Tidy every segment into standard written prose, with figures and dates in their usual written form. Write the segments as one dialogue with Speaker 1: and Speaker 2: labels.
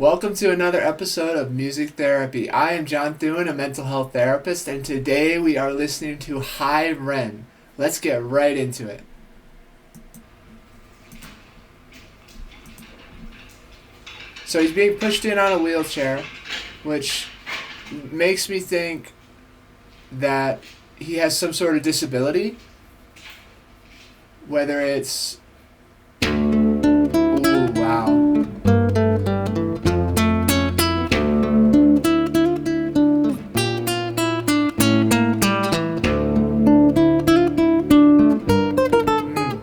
Speaker 1: Welcome to another episode of Music Therapy. I am John Thune, a mental health therapist, and today we are listening to HI REN. Let's get right into it. So he's being pushed in on a wheelchair, which makes me think that he has some sort of disability, whether it's... Ooh, wow.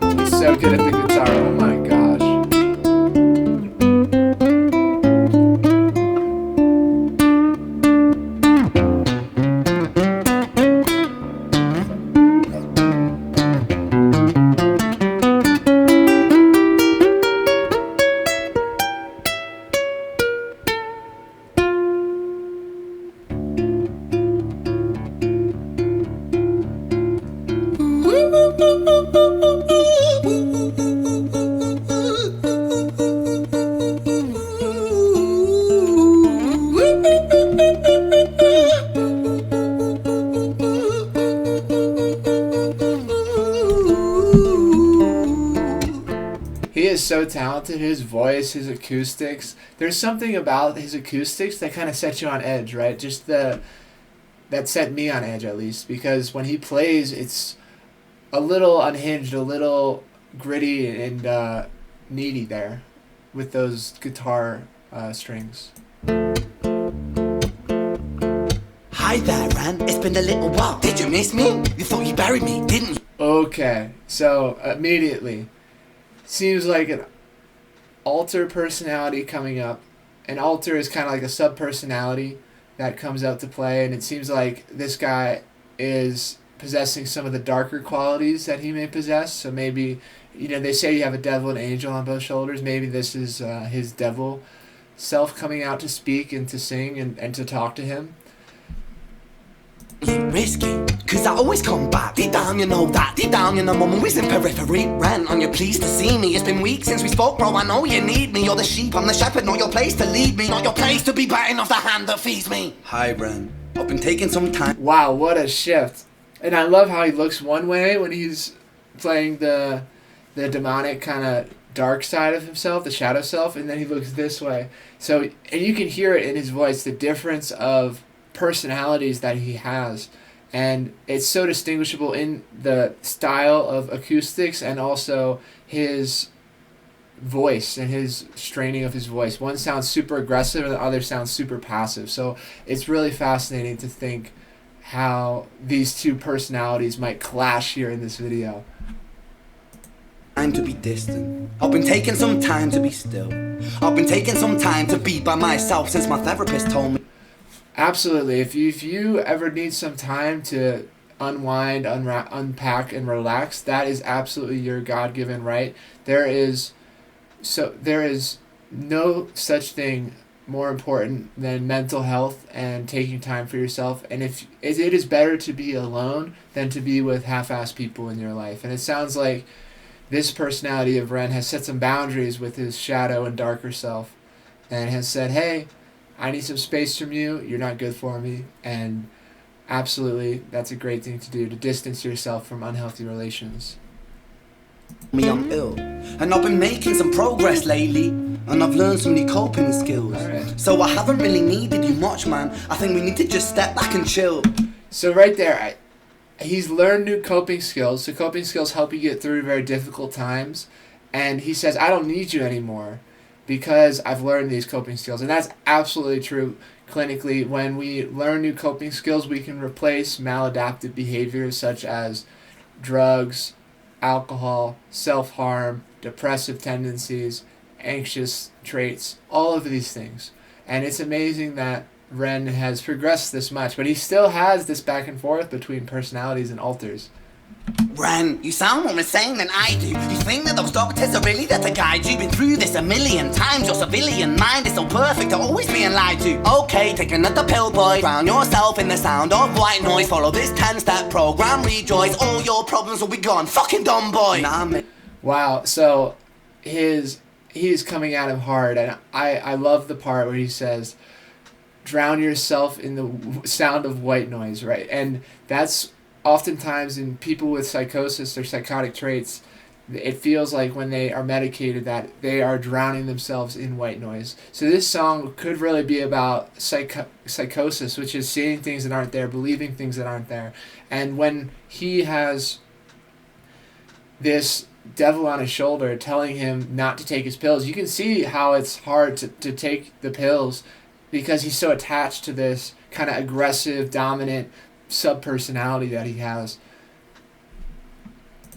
Speaker 1: He's so good at the guitar, oh my gosh. He is so talented, his voice, his acoustics. There's something about his acoustics that kind of sets you on edge, right? That set me on edge, at least, because when he plays, it's a little unhinged, a little gritty and needy there with those guitar strings.
Speaker 2: Hi there, Ren. It's been a little while. Did you miss me? You thought you buried me, didn't you?
Speaker 1: Okay, so immediately, seems like an alter personality coming up. An alter is kind of like a sub-personality that comes out to play, and it seems like this guy is possessing some of the darker qualities that he may possess. So maybe, they say you have a devil and angel on both shoulders. Maybe this is his devil self coming out to speak and to sing and to talk to him.
Speaker 2: Risky, cause I always come back. Deep down you know that, deep down you know I'm always in periphery. Ren, are you pleased to see me? It's been weeks since we spoke, bro, I know you need me. You're the sheep, I'm the shepherd, not your place to lead me. Not your place to be biting off the hand that feeds me. Hi Ren, I've been taking some time.
Speaker 1: Wow, what a shift. And I love how he looks one way when he's playing the demonic kind of dark side of himself, the shadow self, and then he looks this way. So, and you can hear it in his voice, the difference of personalities that he has, and it's so distinguishable in the style of acoustics and also his voice and his straining of his voice. One sounds super aggressive and the other sounds super passive, so it's really fascinating to think how these two personalities might clash here in this video.
Speaker 2: Time to be distant. I've been taking some time to be still. I've been taking some time to be by myself since my therapist told me.
Speaker 1: Absolutely. If you ever need some time to unwind, unpack, and relax, that is absolutely your God-given right. There is no such thing more important than mental health and taking time for yourself. And it is better to be alone than to be with half-assed people in your life. And it sounds like this personality of Ren has set some boundaries with his shadow and darker self and has said, hey, I need some space from you, you're not good for me, and absolutely, that's a great thing to do, to distance yourself from unhealthy relations.
Speaker 2: I'm ill, and I've been making some progress lately, and I've learned some new coping skills.
Speaker 1: Alright.
Speaker 2: So I haven't really needed you much, man. I think we need to just step back and chill.
Speaker 1: So right there, he's learned new coping skills, so coping skills help you get through very difficult times, and he says, I don't need you anymore, because I've learned these coping skills. And that's absolutely true clinically. When we learn new coping skills, we can replace maladaptive behaviors such as drugs, alcohol, self-harm, depressive tendencies, anxious traits, all of these things. And it's amazing that Ren has progressed this much, but he still has this back and forth between personalities and alters.
Speaker 2: Ren, you sound more insane than I do. You think that those doctors are really there to guide you? Been through this a million times. Your civilian mind is so perfect, you're always being lied to. Okay, take another pill, boy. Drown yourself in the sound of white noise. Follow this 10-step program, rejoice. All your problems will be gone. Fucking dumb boy.
Speaker 1: Wow, so his he's coming at him hard, and I love the part where he says, drown yourself in the sound of white noise, right? And that's oftentimes in people with psychosis or psychotic traits, it feels like when they are medicated that they are drowning themselves in white noise. So this song could really be about psychosis, which is seeing things that aren't there, believing things that aren't there. And when he has this devil on his shoulder telling him not to take his pills, you can see how it's hard to take the pills because he's so attached to this kind of aggressive, dominant sub-personality that he has.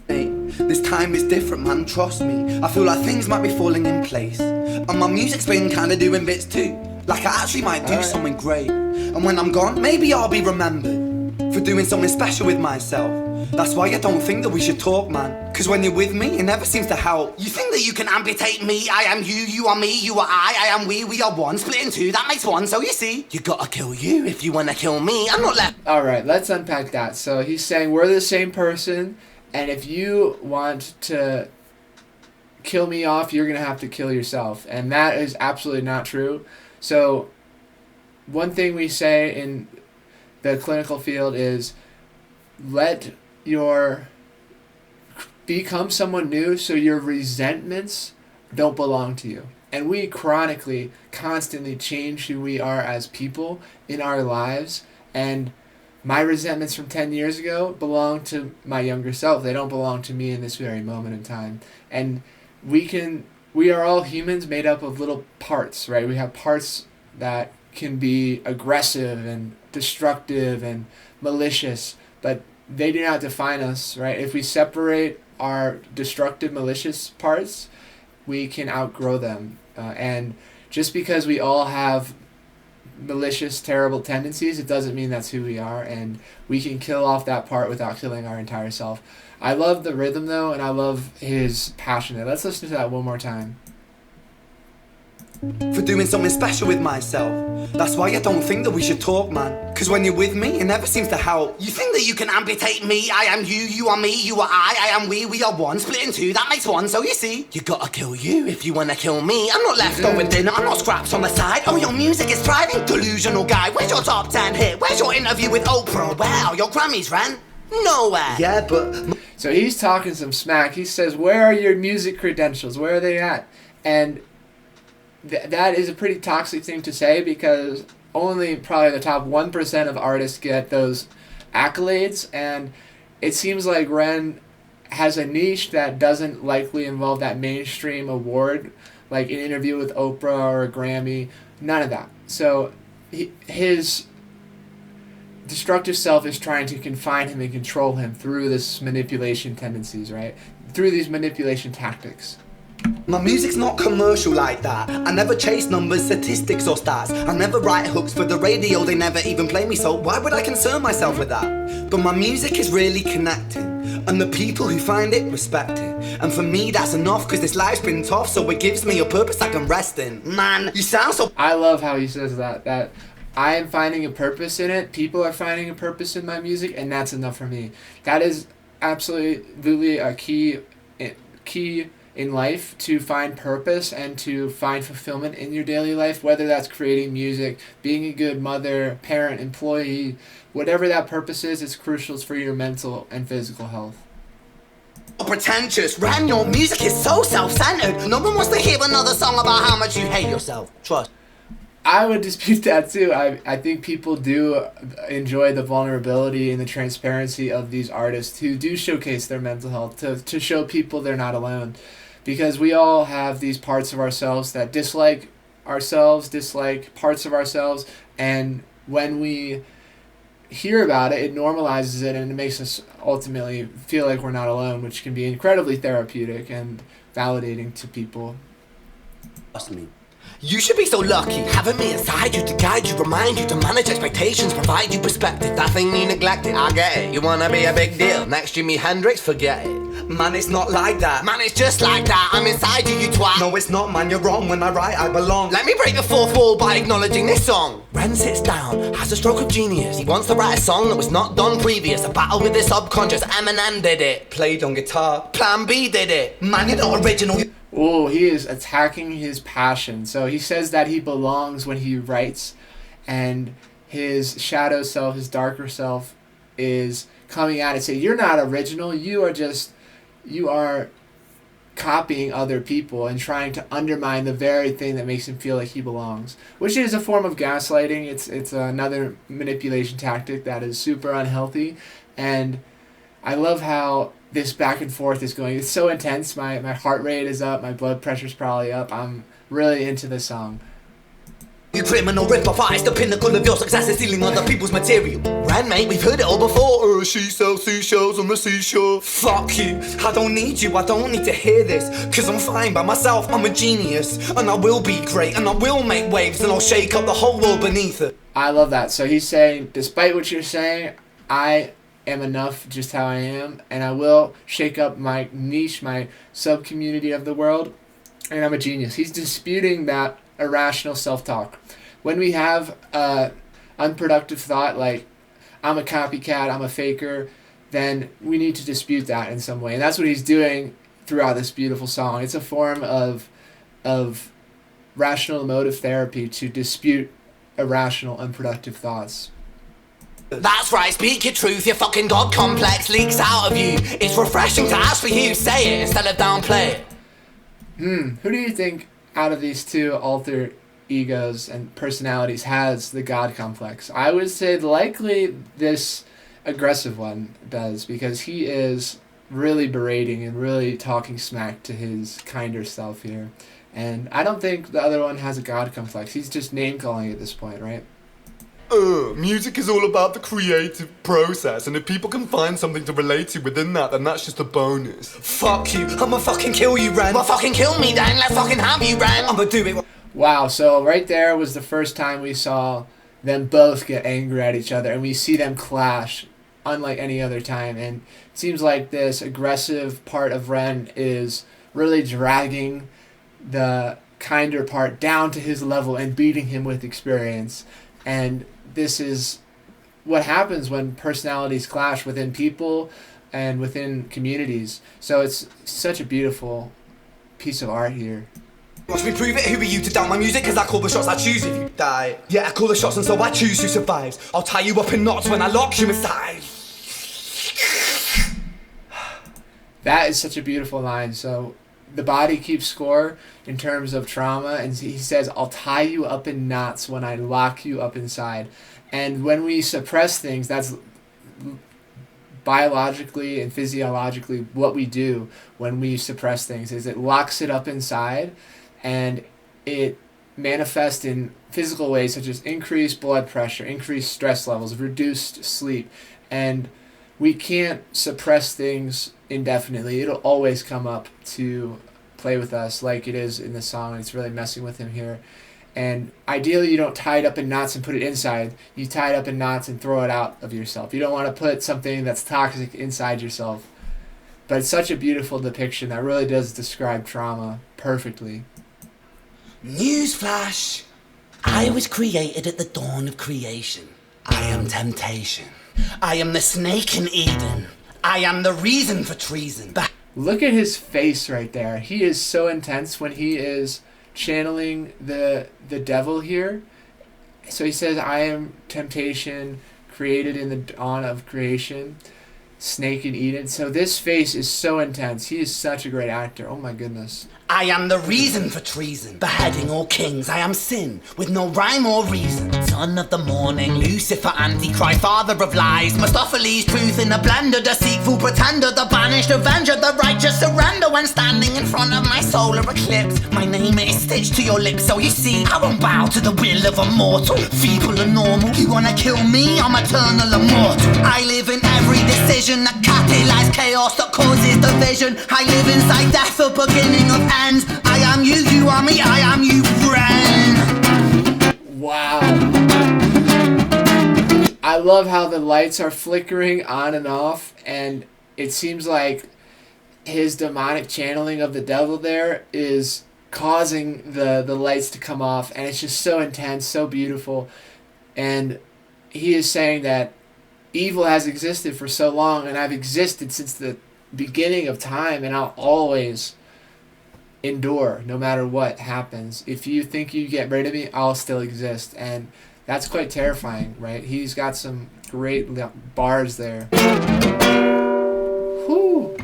Speaker 2: This time is different, man, trust me. I feel like things might be falling in place, and my music's been kinda doing bits too. Like I actually might do something great, and when I'm gone, maybe I'll be remembered for doing something special with myself. That's why I don't think that we should talk, man, cause when you're with me, it never seems to help. You think that you can amputate me? I am you, you are me, you are I am we are one, split in two, that makes one, so you see, you gotta kill you if you wanna kill me, I'm not left.
Speaker 1: Alright, let's unpack that. So he's saying we're the same person, and if you want to kill me off, you're going to have to kill yourself. And that is absolutely not true. So one thing we say in the clinical field is become someone new so your resentments don't belong to you. And we chronically, constantly change who we are as people in our lives, and my resentments from 10 years ago belong to my younger self. They don't belong to me in this very moment in time. And we are all humans made up of little parts, right? We have parts that can be aggressive and destructive and malicious, but they do not define us, right? If we separate our destructive, malicious parts, we can outgrow them. And just because we all have malicious, terrible tendencies, it doesn't mean that's who we are, and we can kill off that part without killing our entire self. I love the rhythm though, and I love his passion. Let's listen to that one more time.
Speaker 2: For doing something special with myself. That's why I don't think that we should talk, man, cause when you're with me, it never seems to help. You think that you can amputate me? I am you, you are me, you are I am we are one, split in two, that makes one, so you see, you gotta kill you if you wanna kill me. I'm not leftover dinner, I'm not scraps on the side. Oh, your music is thriving, delusional guy. Where's your top 10 hit? Where's your interview with Oprah? Wow, your Grammys ran nowhere. Yeah, but
Speaker 1: so he's talking some smack. He says, where are your music credentials? Where are they at? And that is a pretty toxic thing to say, because only probably the top 1% of artists get those accolades, and it seems like Ren has a niche that doesn't likely involve that mainstream award, like an interview with Oprah or a Grammy, none of that. So his destructive self is trying to confine him and control him through this manipulation tendencies, right? Through these manipulation tactics.
Speaker 2: my music's not commercial like that. I never chase numbers, statistics or stats. I never write hooks for the radio, they never even play me, so why would I concern myself with that? But my music is really connecting, and the people who find it respect it. And for me that's enough, cause this life's been tough, so it gives me a purpose I can rest in. Man, you sound so...
Speaker 1: I love how he says that I am finding a purpose in it, people are finding a purpose in my music, and that's enough for me. That is absolutely a key in life, to find purpose and to find fulfillment in your daily life, whether that's creating music, being a good mother, parent, employee, whatever that purpose is, it's crucial for your mental and physical health.
Speaker 2: Pretentious, Ren, your music is so self-centered. No one wants to hear another song about how much you hate yourself. Trust.
Speaker 1: I would dispute that too. I think people do enjoy the vulnerability and the transparency of these artists who do showcase their mental health, to show people they're not alone. Because we all have these parts of ourselves that dislike parts of ourselves, and when we hear about it, it normalizes it and it makes us ultimately feel like we're not alone, which can be incredibly therapeutic and validating to people.
Speaker 2: Trust me. You should be so lucky, having me inside you to guide you, remind you, to manage expectations, provide you perspective. That thing you neglected, I get it. You wanna be a big deal, next Jimi Hendrix, forget it. Man, it's not like that. Man, it's just like that. I'm inside you, you twat. No, it's not, man, you're wrong. When I write, I belong. Let me break the fourth wall by acknowledging this song. Ren sits down, has a stroke of genius. He wants to write a song that was not done previous. A battle with his subconscious, Eminem did it. Played on guitar. Plan B did it. Man, you're not original.
Speaker 1: Oh, he is attacking his passion. So he says that he belongs when he writes, and his shadow self, his darker self, is coming out and saying, "You're not original. You are copying other people and trying to undermine the very thing that makes him feel like he belongs," which is a form of gaslighting. It's another manipulation tactic that is super unhealthy, and I love how this back and forth is going. It's so intense. My heart rate is up. My blood pressure's probably up. I'm really into this song.
Speaker 2: You criminal rip-off artist, the pinnacle of your success is stealing other people's material. Ren, mate, we've heard it all before. She sells seashells on the seashore. Fuck you, I don't need you, I don't need to hear this. Cause I'm fine by myself, I'm a genius. And I will be great, and I will make waves, and I'll shake up the whole world beneath it.
Speaker 1: I love that. So he's saying, despite what you're saying, I am enough just how I am, and I will shake up my niche, my sub-community of the world, and I'm a genius. He's disputing that irrational self-talk. When we have unproductive thought like, I'm a copycat, I'm a faker, then we need to dispute that in some way. And that's what he's doing throughout this beautiful song. It's a form of rational emotive therapy to dispute irrational, unproductive thoughts.
Speaker 2: That's right, speak your truth, your fucking god complex leaks out of you. It's refreshing to ask for you, say it instead of downplay it.
Speaker 1: Who do you think out of these two alter egos and personalities has the god complex? I would say likely this aggressive one does, because he is really berating and really talking smack to his kinder self here. And I don't think the other one has a god complex. He's just name calling at this point, right?
Speaker 3: Music is all about the creative process, and if people can find something to relate to within that, then that's just a bonus.
Speaker 2: Fuck you, I'ma fucking kill you, Ren. Well, fucking kill me then, let's fucking have you, Ren. I'ma do it.
Speaker 1: Wow, so right there was the first time we saw them both get angry at each other, and we see them clash unlike any other time. And it seems like this aggressive part of Ren is really dragging the kinder part down to his level and beating him with experience. And this is what happens when personalities clash within people and within communities. So it's such a beautiful piece of art here.
Speaker 2: Watch me prove it, who are you to doubt my music? Cause I call the shots, I choose if you die. Yeah, I call the shots and so I choose who survives. I'll tie you up in knots when I lock you inside.
Speaker 1: That is such a beautiful line. So the body keeps score in terms of trauma, and he says, I'll tie you up in knots when I lock you up inside. And when we suppress things, that's biologically and physiologically what we do when we suppress things, is it locks it up inside, and it manifests in physical ways such as increased blood pressure, increased stress levels, reduced sleep. And we can't suppress things indefinitely. It'll always come up to play with us like it is in the song. It's really messing with him here. And ideally you don't tie it up in knots and put it inside. You tie it up in knots and throw it out of yourself. You don't want to put something that's toxic inside yourself. But it's such a beautiful depiction that really does describe trauma perfectly.
Speaker 2: Newsflash! I was created at the dawn of creation. I am temptation. I am the snake in Eden. I am the reason for treason.
Speaker 1: Look at his face right there. He is so intense when he is channeling the devil here. So he says, I am temptation, created in the dawn of creation, snake in Eden. So this face is so intense. He is such a great actor. Oh my goodness.
Speaker 2: I am the reason for treason, beheading all kings. I am sin, with no rhyme or reason. Son of the morning, Lucifer, Antichrist, father of lies. Mephistophelies, truth in a blender, deceitful pretender, the banished avenger, the righteous surrender. When standing in front of my solar eclipse, my name is stitched to your lips. So you see, I won't bow to the will of a mortal, feeble and normal. You wanna kill me? I'm eternal immortal. I live in every decision that catalyzes chaos, that causes division. I live inside death, the beginning of ends. I am you, you are me, I am you, Ren.
Speaker 1: Wow. I love how the lights are flickering on and off, and it seems like his demonic channeling of the devil there is causing the lights to come off, and it's just so intense, so beautiful. And he is saying that evil has existed for so long, and I've existed since the beginning of time, and I'll always endure no matter what happens. If you think you get rid of me, I'll still exist. And that's quite terrifying, right? He's got some great bars there. Whew.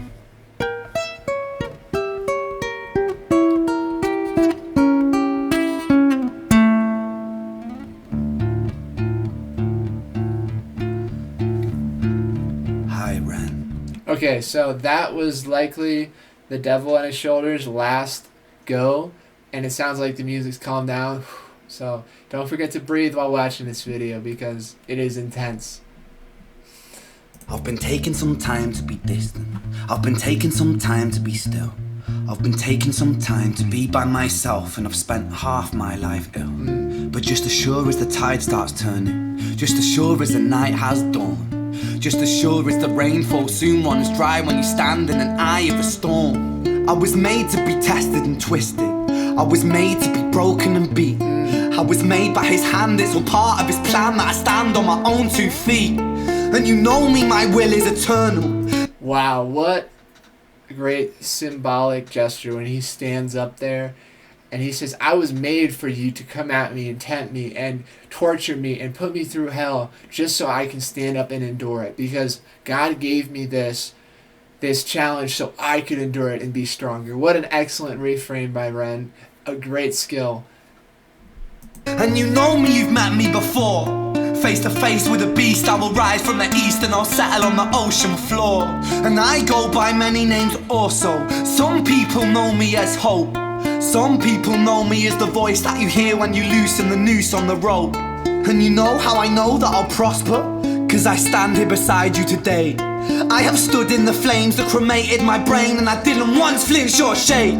Speaker 2: Hi, Ren.
Speaker 1: Okay, so that was likely the Devil on His Shoulders' last go, and it sounds like the music's calmed down. So don't forget to breathe while watching this video because it is intense.
Speaker 2: I've been taking some time to be distant. I've been taking some time to be still. I've been taking some time to be by myself, and I've spent half my life ill. But just as sure as the tide starts turning, just as sure as the night has dawned, just as sure as the rainfall soon runs dry when you stand in an eye of a storm. I was made to be tested and twisted. I was made to be broken and beaten. I was made by his hand, it's all part of his plan that I stand on my own 2 feet. And you know me, my will is eternal.
Speaker 1: Wow, what a great symbolic gesture when he stands up there and he says, I was made for you to come at me and tempt me and torture me and put me through hell just so I can stand up and endure it. Because God gave me this challenge so I could endure it and be stronger. What an excellent reframe by Ren. A great skill.
Speaker 2: And you know me, you've met me before. Face to face with a beast, I will rise from the east and I'll settle on the ocean floor. And I go by many names also. Some people know me as hope. Some people know me as the voice that you hear when you loosen the noose on the rope. And you know how I know that I'll prosper? 'Cause I stand here beside you today. I have stood in the flames that cremated my brain, and I didn't once flinch or shake.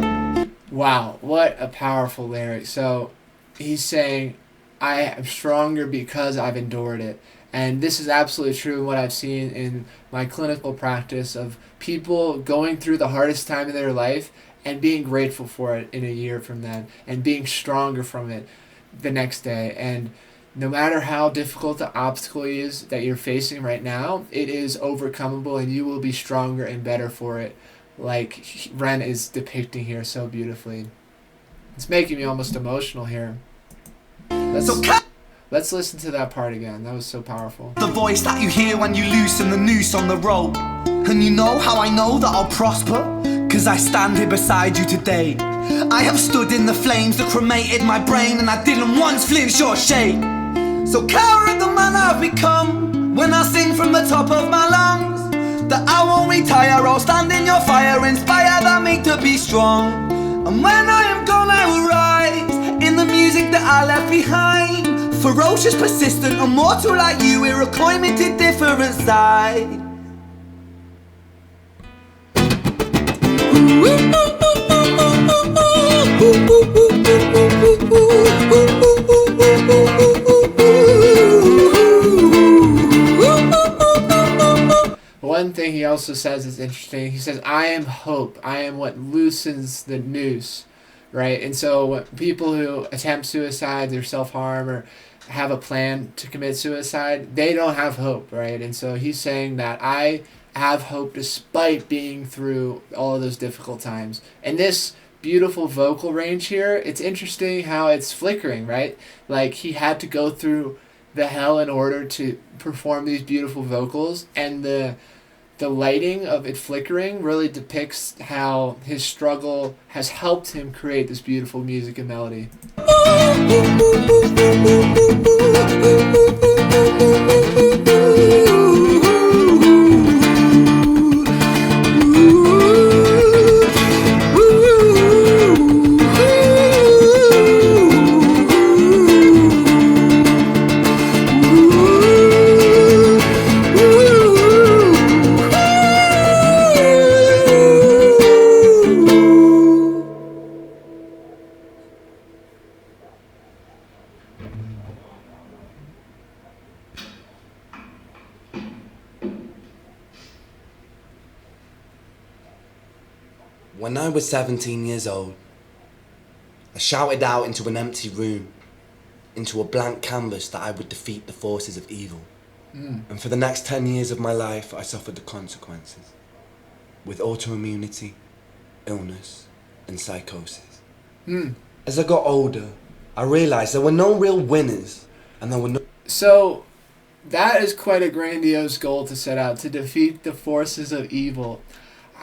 Speaker 1: Wow, what a powerful lyric. So he's saying, I am stronger because I've endured it. And this is absolutely true in what I've seen in my clinical practice of people going through the hardest time in their life and being grateful for it in a year from then and being stronger from it the next day. And no matter how difficult the obstacle is that you're facing right now, it is overcomable and you will be stronger and better for it, like Ren is depicting here so beautifully. It's making me almost emotional here. Let's listen to that part again. That was so powerful.
Speaker 2: The voice that you hear when you loosen the noose on the rope. And you know how I know that I'll prosper? 'Cause I stand here beside you today. I have stood in the flames that cremated my brain, and I didn't once flinch or shake. So coward the man I've become when I sing from the top of my lungs, that I won't retire, I'll stand in your fire, inspired by me to be strong. And when I am gone I will rise in the music that I left behind. Ferocious, persistent, immortal like you, we're a climbing to different side.
Speaker 1: One thing he also says is interesting. He says, I am hope. I am what loosens the noose, right? And so people who attempt suicide or self-harm or have a plan to commit suicide, they don't have hope, right? And so he's saying that I have hope despite being through all of those difficult times. And this beautiful vocal range here, it's interesting how it's flickering, right? Like he had to go through the hell in order to perform these beautiful vocals, and the lighting of it flickering really depicts how his struggle has helped him create this beautiful music and melody.
Speaker 2: When I was 17 years old, I shouted out into an empty room, into a blank canvas, that I would defeat the forces of evil. And for the next 10 years of my life, I suffered the consequences, with autoimmunity, illness, and psychosis.
Speaker 1: Hmm.
Speaker 2: As I got older, I realized there were no real winners, and there were no...
Speaker 1: So, that is quite a grandiose goal to set out, to defeat the forces of evil.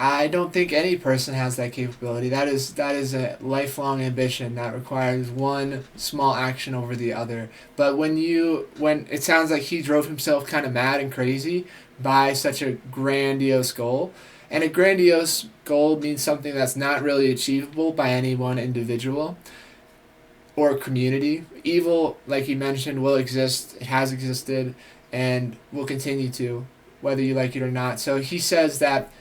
Speaker 1: I don't think any person has that capability. That is a lifelong ambition that requires one small action over the other. But when it sounds like he drove himself kind of mad and crazy by such a grandiose goal, and a grandiose goal means something that's not really achievable by any one individual or community. Evil, like you mentioned, will exist, it has existed, and will continue to, whether you like it or not. So he says that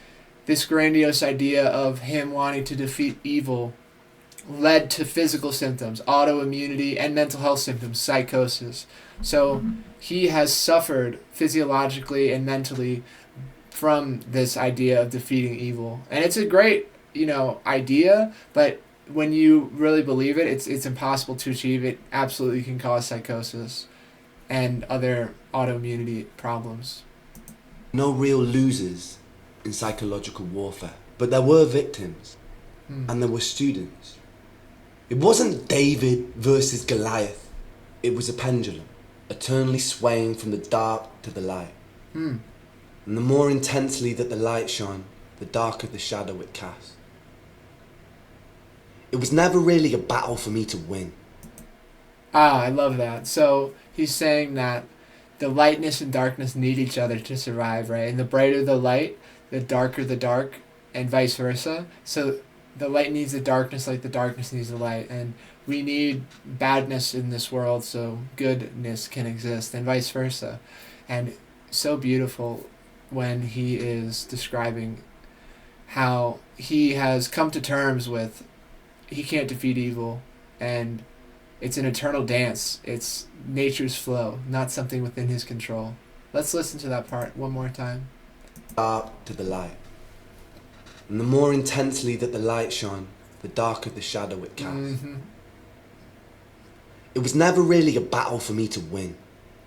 Speaker 1: this grandiose idea of him wanting to defeat evil led to physical symptoms, autoimmunity, and mental health symptoms, psychosis. So he has suffered physiologically and mentally from this idea of defeating evil. And it's a great, idea, but when you really believe it, it's impossible to achieve. It absolutely can cause psychosis and other autoimmunity problems.
Speaker 2: no real losers in psychological warfare, but there were victims, and there were students. It wasn't David versus Goliath. It was a pendulum, eternally swaying from the dark to the light. And the more intensely that the light shone, the darker the shadow it cast. It was never really a battle for me to win.
Speaker 1: I love that. So he's saying that the lightness and darkness need each other to survive, right? And the brighter the light, the darker the dark, and vice versa. So the light needs the darkness like the darkness needs the light. And we need badness in this world so goodness can exist, and vice versa. And so beautiful when he is describing how he has come to terms with he can't defeat evil, and it's an eternal dance. It's nature's flow, not something within his control. Let's listen to that part one more time.
Speaker 2: Dark to the light. And the more intensely that the light shone, the darker the shadow it cast. It was never really a battle for me to win.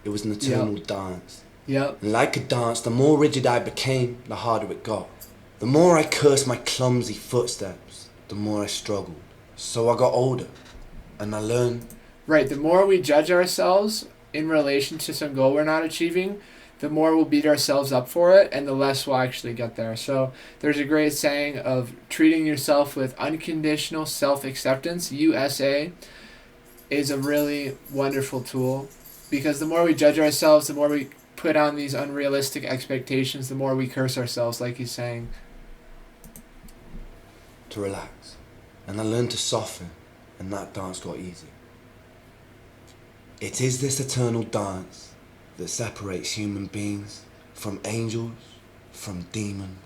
Speaker 2: It was an eternal dance.
Speaker 1: Yep.
Speaker 2: And like a dance, the more rigid I became, the harder it got. The more I cursed my clumsy footsteps, the more I struggled. So I got older, and I learned.
Speaker 1: Right, the more we judge ourselves in relation to some goal we're not achieving, the more we'll beat ourselves up for it, and the less we'll actually get there. So there's a great saying of treating yourself with unconditional self-acceptance, USA, is a really wonderful tool, because the more we judge ourselves, the more we put on these unrealistic expectations, the more we curse ourselves, like he's saying.
Speaker 2: To relax. And I learned to soften, and that dance got easy. It is this eternal dance that separates human beings from angels, from demons,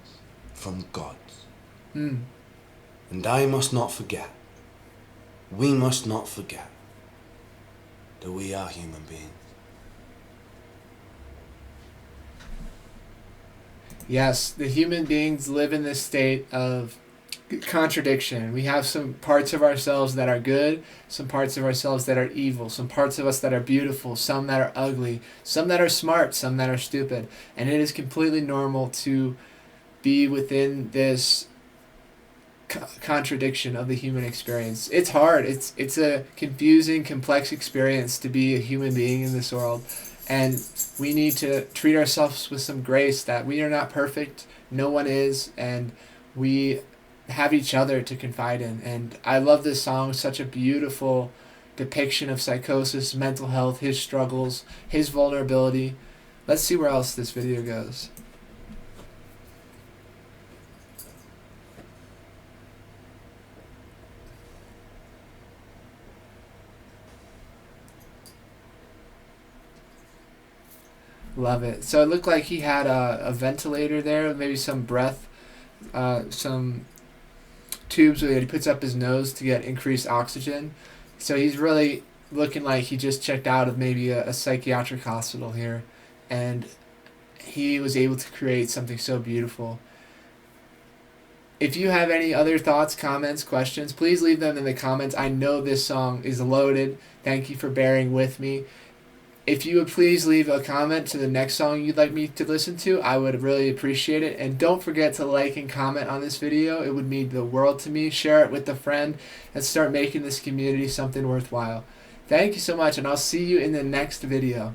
Speaker 2: from gods. And I must not forget, we must not forget, that we are human beings.
Speaker 1: Yes, the human beings live in this state of contradiction. We have some parts of ourselves that are good, some parts of ourselves that are evil, some parts of us that are beautiful, some that are ugly, some that are smart, some that are stupid. And it is completely normal to be within this contradiction of the human experience. It's hard. It's a confusing, complex experience to be a human being in this world. And we need to treat ourselves with some grace that we are not perfect, no one is, and we have each other to confide in. And I love this song, such a beautiful depiction of psychosis, mental health, his struggles, his vulnerability. Let's see where else this video goes. Love it. So it looked like he had a ventilator there, maybe some breath, some tubes where he puts up his nose to get increased oxygen. So he's really looking like he just checked out of maybe a psychiatric hospital here, and he was able to create something so beautiful. If you have any other thoughts, comments, questions, please leave them in the comments. I know this song is loaded. Thank you for bearing with me. If you would please leave a comment to the next song you'd like me to listen to, I would really appreciate it. And don't forget to like and comment on this video. It would mean the world to me. Share it with a friend and start making this community something worthwhile. Thank you so much, and I'll see you in the next video.